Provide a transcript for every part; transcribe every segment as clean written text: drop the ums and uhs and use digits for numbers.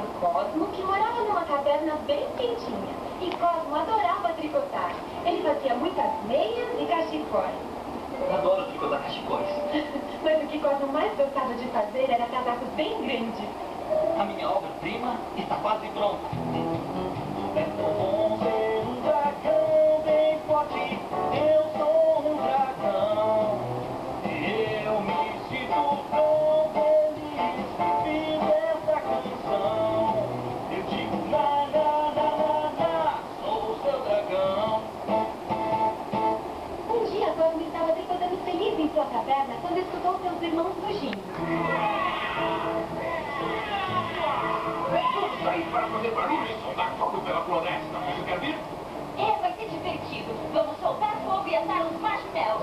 chamado Cosmo, que morava numa caverna bem quentinha. E Cosmo adorava tricotar. Ele fazia muitas meias e cachecóis. Adoro tricotar cachecóis. Mas o que Cosmo mais gostava de fazer era casacos bem grandes. A minha obra-prima está quase pronta. É tão bom ser um dragão bem forte. Eu sou um dragão. E eu me sinto tão feliz. Fiz essa canção. Eu digo na, na, na, na, na. Sou o seu dragão. Um dia, Cosmo estava tricotando feliz em sua caverna quando escutou seus irmãos fugindo. Vamos sair para fazer barulho e soltar fogo pela floresta. Você quer vir? Vai ser divertido. Vamos soltar fogo e assar uns marshmallows.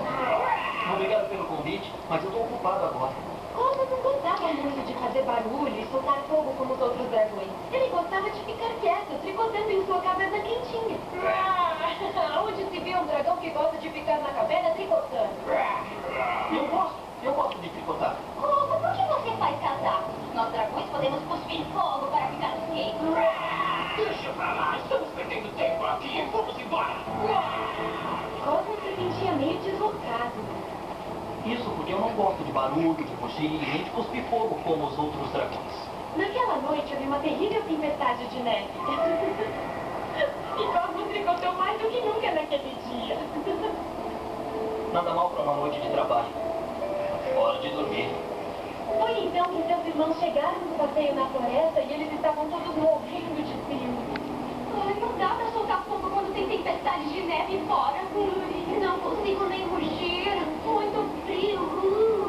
Obrigado pelo convite, mas eu estou ocupado agora. Cosmo não gostava muito de fazer barulho e soltar fogo como os outros dragões. Ele gostava de ficar quieto, tricotando em sua caverna quentinha. Onde se vê um dragão que gosta de ficar na caverna tricotando? Eu gosto de tricotar. Cosmo, por que você faz casacos? Nós dragões podemos cuspir fogo para ficar quentes. Deixa pra lá, estamos perdendo tempo aqui. Vamos embora. Cosmo se sentia meio deslocado. Isso porque eu não gosto de barulho, de fugir, nem de cuspir fogo como os outros dragões. Naquela noite houve uma terrível tempestade de neve. E Cosmo tricotou mais do que nunca naquele dia. Nada mal para uma noite de trabalho. Hora de dormir. Foi então que seus irmãos chegaram do passeio na floresta e eles estavam todos morrendo de frio. Ai, não dá pra soltar fogo quando tem tempestade de neve fora. Não consigo nem murchar.